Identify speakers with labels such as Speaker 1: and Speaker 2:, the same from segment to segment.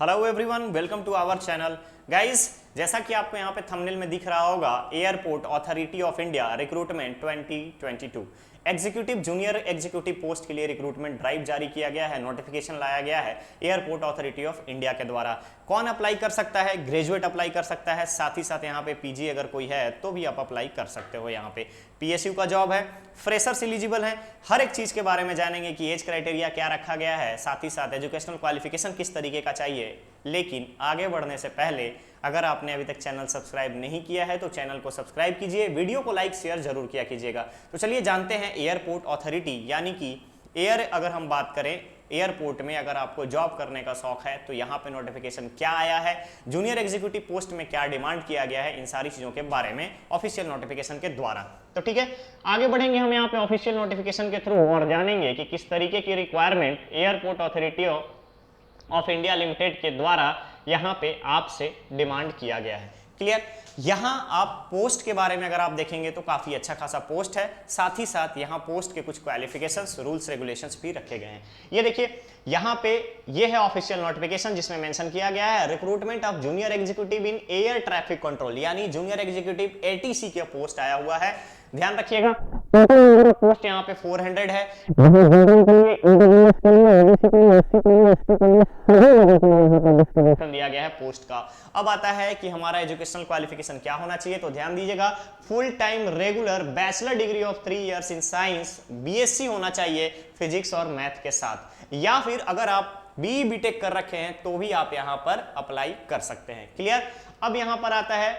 Speaker 1: Hello everyone, welcome to our channel. Guys, जैसा कि आपको यहाँ पे थंबनेल में दिख रहा होगा, airport authority of India recruitment 2022 executive junior executive post के लिए रिक्रूटमेंट ड्राइव जारी किया गया है। नोटिफिकेशन लाया गया है एयरपोर्ट अथॉरिटी ऑफ इंडिया के द्वारा। कौन अप्लाई कर सकता है? ग्रेजुएट अप्लाई कर सकता है, साथ ही साथ यहाँ पे पीजी अगर कोई है तो भी आप अप्लाई कर सकते हो। यहाँ पे पीएसयू का जॉब है, फ्रेशर्स एलिजिबल है। हर एक चीज के बारे में जानेंगे कि एज क्राइटेरिया क्या रखा गया है, साथ ही साथ एजुकेशनल क्वालिफिकेशन किस तरीके का चाहिए। लेकिन आगे बढ़ने से पहले अगर आपने अभी तक चैनल सब्सक्राइब नहीं किया है तो चैनल को सब्सक्राइब कीजिए, वीडियो को लाइक शेयर जरूर किया कीजिएगा। तो चलिए जानते हैं एयरपोर्ट अथॉरिटी यानी कि एयर, अगर हम बात करें एयरपोर्ट में अगर आपको जॉब करने का शौक है तो यहाँ पे नोटिफिकेशन क्या आया है, जूनियर एग्जीक्यूटिव पोस्ट में क्या डिमांड किया गया है, इन सारी चीजों के बारे में ऑफिशियल नोटिफिकेशन के द्वारा। तो ठीक है, आगे बढ़ेंगे हम यहाँ पे ऑफिशियल नोटिफिकेशन के थ्रू और जानेंगे कि किस तरीके की requirement airport authority of India limited के द्वारा यहाँ पे आपसे डिमांड किया गया है। क्लियर? यहाँ आप पोस्ट के बारे में अगर आप देखेंगे तो काफी अच्छा खासा पोस्ट है, साथ ही साथ यहाँ पोस्ट के कुछ क्वालिफिकेशंस, रूल्स, रेगुलेशंस भी रखे गए हैं। ये देखिए, यहाँ पे ये है ऑफिशियल नोटिफिकेशन जिसमें मेंशन किया गया है recruitment of junior executive in air traffic control, यानी जूनियर एग्जीक्यूटिव एटीसी के पोस्ट आया हुआ है। ध्यान रखिएगा, पोस्ट यहाँ पे 400 है। दिया गया है पोस्ट का। अब आता है कि हमारा एजुकेशनल क्वालिफिकेशन क्या होना चाहिए, तो ध्यान दीजिएगा, full time regular bachelor degree of 3 years in science, BSc होना चाहिए फिजिक्स और मैथ के साथ, या फिर अगर आप बीई बीटेक कर रखे हैं तो भी आप यहां पर अप्लाई कर सकते हैं। क्लियर? अब यहां पर आता है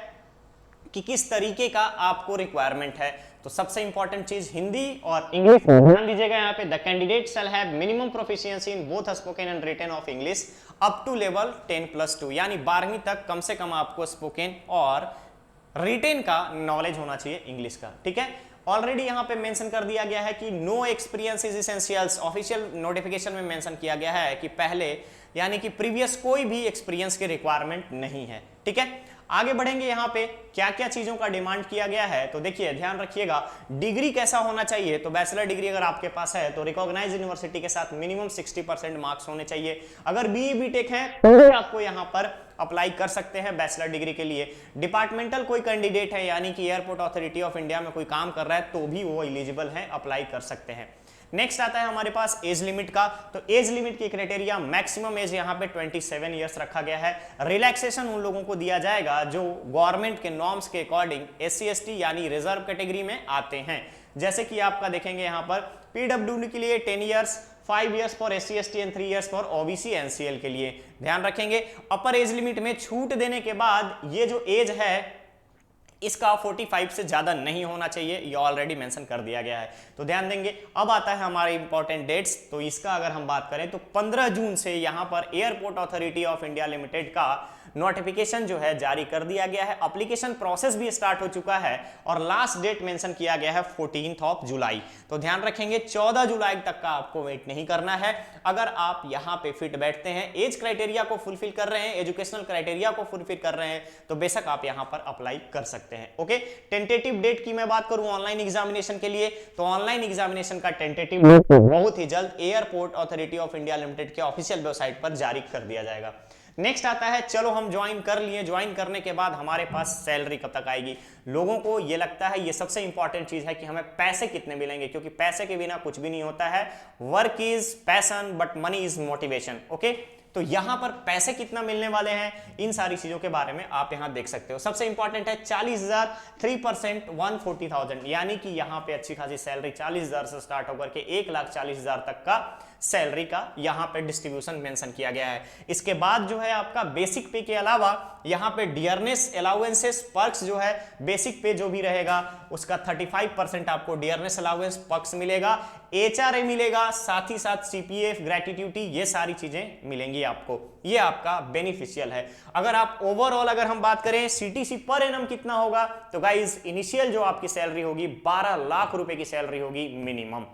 Speaker 1: कि किस तरीके का आपको रिक्वायरमेंट है। तो सबसे इंपॉर्टेंट चीज हिंदी और इंग्लिश, ध्यान दीजिएगा यहाँ पे, the candidate shall have minimum proficiency in both spoken and written of English up to level 10+2, यानी 12वीं तक कम से कम आपको स्पोकन और रिटेन का नॉलेज होना चाहिए इंग्लिश का। ठीक है, ऑलरेडी यहां पे मेंशन कर दिया गया है कि no experience is essentials. Official notification में मेंशन किया गया है कि पहले यानी कि प्रीवियस कोई भी एक्सपीरियंस की रिक्वायरमेंट नहीं है। ठीक है, आगे बढ़ेंगे यहाँ पे क्या क्या चीजों का डिमांड किया गया है। तो देखिए, ध्यान रखिएगा, डिग्री कैसा होना चाहिए, तो बैचलर डिग्री अगर आपके पास है तो रिकॉग्नाइज यूनिवर्सिटी के साथ मिनिमम 60% मार्क्स होने चाहिए। अगर बीई बीटेक है तो भी आपको यहाँ पर अप्लाई कर सकते हैं बैचलर डिग्री के लिए। डिपार्टमेंटल कोई कैंडिडेट है यानी कि एयरपोर्ट अथॉरिटी ऑफ इंडिया में कोई काम कर रहा है तो भी वो एलिजिबल है, अप्लाई कर सकते हैं। नेक्स्ट आता है हमारे पास एज लिमिट का। तो एज लिमिट की क्राइटेरिया, मैक्सिमम एज यहाँ पे 27 इयर्स रखा गया है। रिलैक्सेशन उन लोगों को दिया जाएगा जो गवर्नमेंट के नॉर्म्स के अकॉर्डिंग एससी एसटी यानी रिजर्व कैटेगरी में आते हैं। जैसे कि आपका देखेंगे यहाँ पर पीडब्ल्यूडी के लिए 10 years, 5 years for SC ST and 3 years for OBC NCL के लिए। ध्यान रखेंगे, अपर एज लिमिट में छूट देने के बाद ये जो एज है इसका 45 से ज्यादा नहीं होना चाहिए, ये ऑलरेडी मेंशन कर दिया गया है। तो ध्यान देंगे। अब आता है हमारे इंपॉर्टेंट डेट्स। तो इसका अगर हम बात करें तो 15 जून से यहां पर airport authority of India limited का नोटिफिकेशन जो है जारी कर दिया गया है। एप्लीकेशन प्रोसेस भी स्टार्ट हो चुका है और लास्ट डेट मेंशन किया गया है 14 जुलाई। तो ध्यान रखेंगे, 14 जुलाई तक का आपको वेट नहीं करना है। अगर आप यहां पे फिट बैठते हैं, एज क्राइटेरिया को फुलफिल कर रहे हैं, एजुकेशनल क्राइटेरिया को फुलफिल कर रहे हैं, तो बेशक आप यहां पर अप्लाई कर सकते हैं। ओके, टेंटेटिव डेट की मैं बात करूं ऑनलाइन एग्जामिनेशन के लिए, तो ऑनलाइन एग्जामिनेशन का टेंटेटिव डेट बहुत ही जल्द airport authority of India limited के ऑफिशियल वेबसाइट पर जारी कर दिया जाएगा। नेक्स्ट आता है, चलो हम ज्वाइन कर लिए, ज्वाइन करने के बाद हमारे पास सैलरी कब तक आएगी। लोगों को ये लगता है, ये सबसे इंपॉर्टेंट चीज है कि हमें पैसे कितने मिलेंगे, क्योंकि पैसे के बिना कुछ भी नहीं होता है। Work is passion but money is motivation. Okay, तो यहां पर पैसे कितना मिलने वाले हैं, इन सारी चीजों के बारे में आप यहां देख सकते हो। सबसे इंपॉर्टेंट है 40,000, 3% 140,000, यानी कि यहां पे अच्छी खासी सैलरी 40,000 से स्टार्ट होकर के 1,40,000 तक का सैलरी का यहां पे डिस्ट्रीब्यूशन मेंशन किया गया है। इसके बाद जो है आपका बेसिक पे के अलावा यहां पे डियरनेस अलाउंसेस पर्क्स जो है, बेसिक पे जो भी रहेगा उसका 35% आपको डियरनेस अलाउंस पर्क्स मिलेगा, एचआरए मिलेगा, साथ ही साथ सीपीएफ, ग्रेट्युटी, ये सारी चीजें मिलेंगी आपको। ये आपका बेनिफिशियल है। अगर आप ओवरऑल अगर हम बात करें सीटीसी पर एनम कितना होगा, तो गाइज इनिशियल जो आपकी सैलरी होगी 12 लाख रुपए की सैलरी होगी मिनिमम।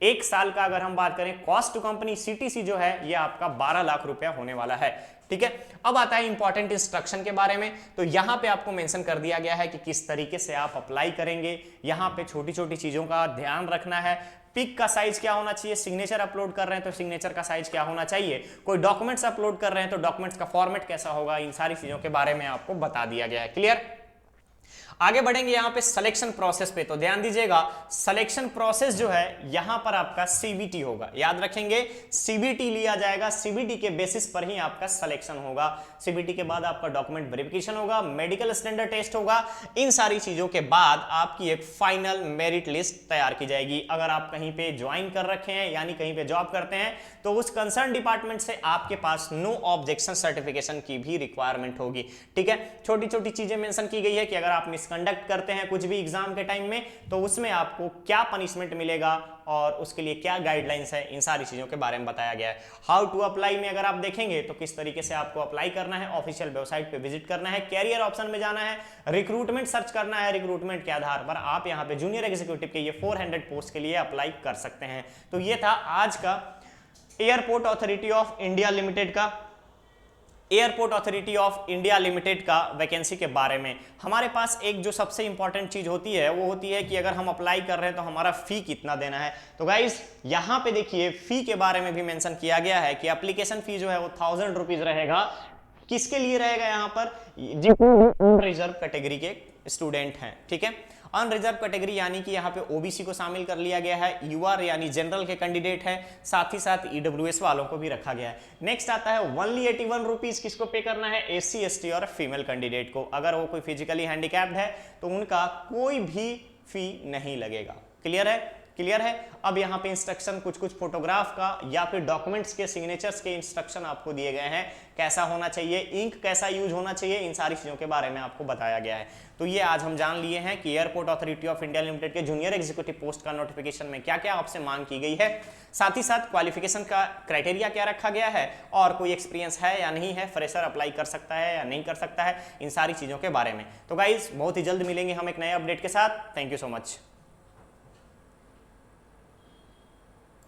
Speaker 1: 1 साल का अगर हम बात करें कॉस्ट टू कंपनी सीटीसी जो है ये आपका 12 लाख रुपया होने वाला है। ठीक है, अब आता है इंपॉर्टेंट इंस्ट्रक्शन के बारे में। तो यहां पे आपको मेंशन कर दिया गया है कि किस तरीके से आप अप्लाई करेंगे। यहां पे छोटी छोटी चीजों का ध्यान रखना है। पिक का साइज क्या होना चाहिए, सिग्नेचर अपलोड कर रहे हैं तो सिग्नेचर का साइज क्या होना चाहिए, कोई डॉक्यूमेंट्स अपलोड कर रहे हैं तो डॉक्यूमेंट्स का फॉर्मेट कैसा होगा, इन सारी चीजों के बारे में आपको बता दिया गया है। क्लियर? आगे बढ़ेंगे यहां पे सिलेक्शन प्रोसेस पे। तो ध्यान दीजिएगा, सिलेक्शन प्रोसेस जो है यहां पर आपका सीबीटी होगा। याद रखेंगे, सीबीटी लिया जाएगा, सीबीटी के बेसिस पर ही आपका सिलेक्शन होगा। सीबीटी के बाद आपका डॉक्यूमेंट वेरिफिकेशन होगा, मेडिकल स्टैंडर्ड टेस्ट होगा। इन सारी चीजों के बाद आपकी एक फाइनल मेरिट लिस्ट तैयार की जाएगी। अगर आप कहीं पे ज्वाइन कर रखे हैं यानी कहीं पे जॉब करते हैं तो उस कंसर्न डिपार्टमेंट से आपके पास नो ऑब्जेक्शन सर्टिफिकेशन की भी रिक्वायरमेंट होगी। ठीक है, छोटी छोटी चीजें मेंशन की गई है कि अगर आप कंडक्ट करते हैं कुछ भी एग्जाम के टाइम में तो उसमें आपको क्या पनिशमेंट मिलेगा और उसके लिए क्या गाइडलाइंस है, इन सारी चीजों के बारे में बताया गया है। हाउ टू अप्लाई में अगर आप देखेंगे तो किस तरीके से आपको अप्लाई करना है, ऑफिशियल वेबसाइट पे विजिट करना है, कैरियर ऑप्शन में जाना है, रिक्रूटमेंट सर्च करना है, रिक्रूटमेंट के आधार पर आप यहां पे जूनियर एग्जीक्यूटिव के ये 400 पोस्ट के लिए अप्लाई कर सकते हैं। तो ये था आज का airport authority of India limited का वैकेंसी के बारे में। हमारे पास एक जो सबसे इंपॉर्टेंट चीज होती है वो होती है कि अगर हम अप्लाई कर रहे हैं तो हमारा फी कितना देना है। तो गाइस यहां पे देखिए फी के बारे में भी मेंशन किया गया है कि एप्लीकेशन फी जो है वो 1000 रुपीज रहेगा। किसके लिए रहेगा? यहाँ पर जितने रिजर्व कैटेगरी के स्टूडेंट हैं। ठीक है, अनरिजर्व कैटेगरी यानी कि यहाँ पे ओबीसी को शामिल कर लिया गया है, यूआर यानी जनरल के कैंडिडेट है, साथ ही साथ ईडब्ल्यूएस वालों को भी रखा गया है। नेक्स्ट आता है ओनली 81 रुपीज किसको पे करना है? एससी एसटी और फीमेल कैंडिडेट को। अगर वो कोई फिजिकली हैंडीकैप्ड है तो उनका कोई भी फी नहीं लगेगा। क्लियर है? क्लियर है। अब यहाँ पे इंस्ट्रक्शन कुछ कुछ फोटोग्राफ का या फिर डॉक्यूमेंट्स के सिग्नेचर्स के इंस्ट्रक्शन आपको दिए गए हैं, कैसा होना चाहिए, इंक कैसा यूज होना चाहिए, इन सारी चीजों के बारे में आपको बताया गया है। तो ये आज हम जान लिए हैं कि airport authority of India limited के जूनियर एग्जीक्यूटिव पोस्ट का नोटिफिकेशन में क्या क्या आपसे मांग की गई है, साथ ही साथ क्वालिफिकेशन का क्राइटेरिया क्या रखा गया है और कोई एक्सपीरियंस है या नहीं है, फ्रेशर अप्लाई कर सकता है या नहीं कर सकता है, इन सारी चीजों के बारे में। तो गाइज बहुत ही जल्द मिलेंगे हम एक नए अपडेट के साथ। Thank you so much.